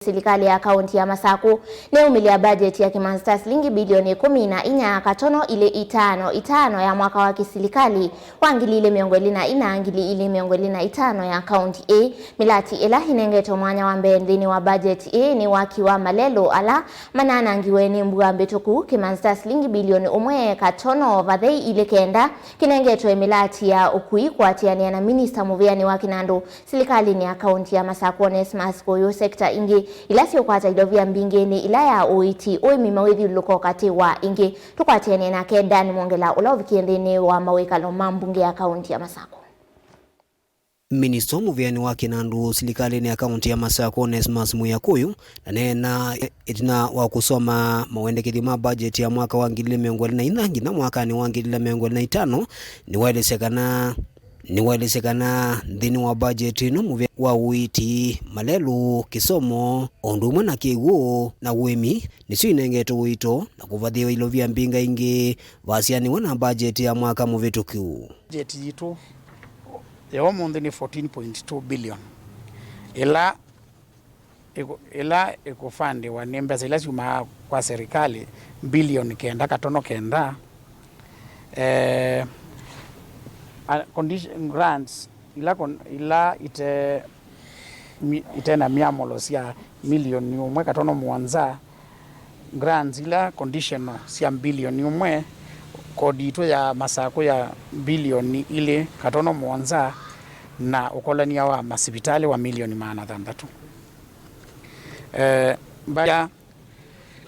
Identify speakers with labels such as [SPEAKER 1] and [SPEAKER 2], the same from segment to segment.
[SPEAKER 1] Serikali ya kaunti ya Masako neumilia bajeti ya kimansta shilingi bilioni 14 katono ile itano ya mwaka wa kiserikali wangili ile miongoli na angili ile miongoli na itano ya kaunti A milati ila hinengeto mwanya wa mbendini wa bajeti A ni wakiwa malelo ala manana ngiweni mbuambe toku kimansta shilingi bilioni 1 katono vadhei ile kenda kinengeto milati ya ukui kwa tiania na minister Muviani wa Kinando serikali ni ya kaunti ya Masako Onesmus Koyo sekta ingi ilasi ukwata idovia mbingeni ilaya oiti oimi mawethi luko kati wa ingi tukwatiene na Kedani Mwongela ulavikiendeni wa mawekalo mambunge ya kaunti ya Masako.
[SPEAKER 2] Minister Muviani wa Kinando serikali ni ya kaunti ya Masako Onesmus Muyakuyu na itina wa kusoma mawendekezi ma budget ya mwaka wa 2024 na mwaka ni wa 2025 ni walesekana dhini wa budget ino Muviani wa uiti malelu kisomo ondumwe na kiwo na wemi nisu inengeto wito na kuvadhiwa ilovia mbinga ingi vasiani wana budget ya mwaka muvitukiu.
[SPEAKER 3] Budget yitu ya omonde ni 14.2 billion ila ikufandi wa nembeza ila siuma kwa serikali bilioni kenda katono kenda condition grants ila itena miamolo sia milioni umwe katono mwanza grants ila conditional sia bilioni umwe kodi itu ya Masako ya bilioni ile katono mwanza na ukolania wa masipitali wa milioni 600 baya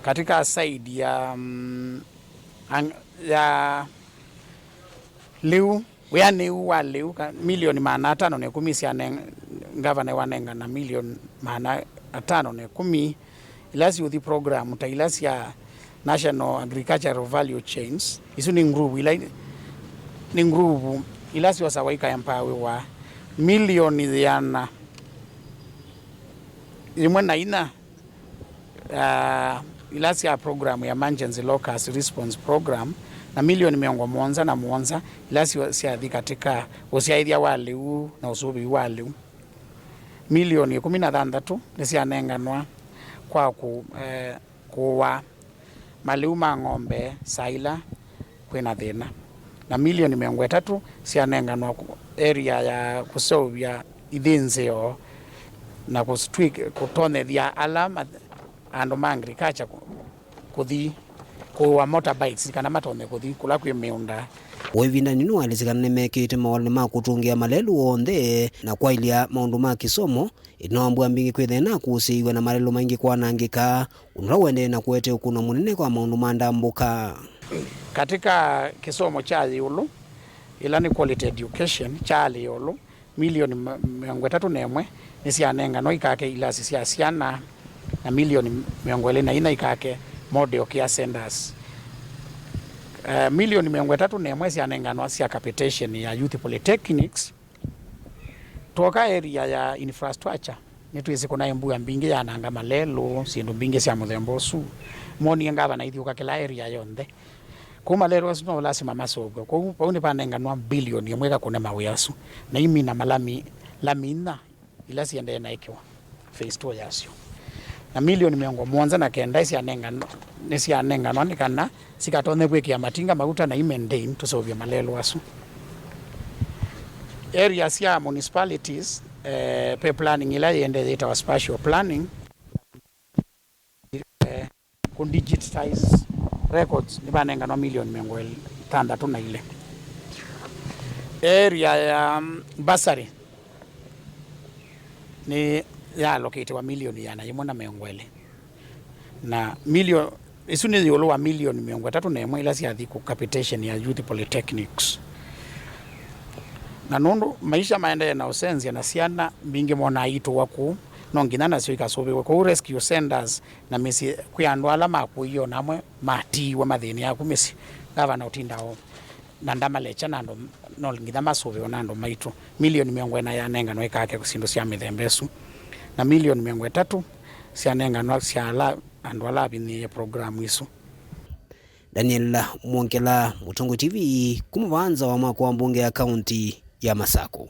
[SPEAKER 3] katika side ya liu weyane wa liu milioni 510 sia ngavana wanenga na milioni 510 ilasi uthi program ta ilasi ya National Agricultural Value Chains isu ni ngurubu ilasi wasawaika yampawe wa milioni yana imwe na ina ilasi ya program ya Emergency Locust Response Program na milioni 111 ilasi siadhi katika usiaidhia waliu na usubi waliu milioni 16 nisianenganwa kwa kuwa maliu ma ng'ombe saila kwena thina na milioni 300 sianenganwa area ya kusovya ithinzio na kutonethia alama ando ma agriculture kuthi kwa motorbikes kana matone kuthi kula kwi miunda
[SPEAKER 2] wevinda ninu alizikana nemekite mawali ma kutungia malelu onthe na kwa ilia maundu ma kisomo inoambua mbingi kwithena kusiiwa na malelu maingi kwa nangika unura wende na kuete ukuna munene kwa maundu mandambuka
[SPEAKER 3] katika kisomo cha yulu ila ni quality education cha yulu milioni 31 nisianenga no ikake ila sia siana na milioni 24 ikake model kia senders milioni 301 sianenganwa sia capitation ya youth polytechnics toka area ya infrastructure nitwise kuna embu mbingi ya nanga malelo sindu mbingi sia muthembosu moni ngava na ithiuka kila area yonthe kuma lero sino lazima masogo kwa pauni panenganwa bilioni mweka kuna mawiasu na imi na malami lamina ila siende na ikiwa phase 2 yasio na milioni 100 na kenda sianenganwa nikana sikatone bweki ya matinga maguta na imendane tusovya malelo asu areas ya municipalities pe planning ila yende ita spatial planning kun digitize records ni banenganwa milioni 600 na ile area ya basari ni ya locate wa milioni yana yimona mengwele na milioni isuni yolo wa milioni 301 ila siathi ku capitation ya youth polytechnics na nondo maisha maendelea na usenzi na siana bingi mona ito waku nongina na sio ikasobe ko rescue centers na misi kuyandwala makuyo namwe mati wa mathini ya kumisi gavana utindao na ndamalecha nando no ngida masobe onando maito milioni 100 ya nenga no ikake kusindo sia mithembesu na milioni 300 sia nenga no sia la andwala bini programu isu.
[SPEAKER 2] Daniel Mwongela, Mutungu TV, kumuvanza wa mwaka wa mbunge ya kaunti ya Masako.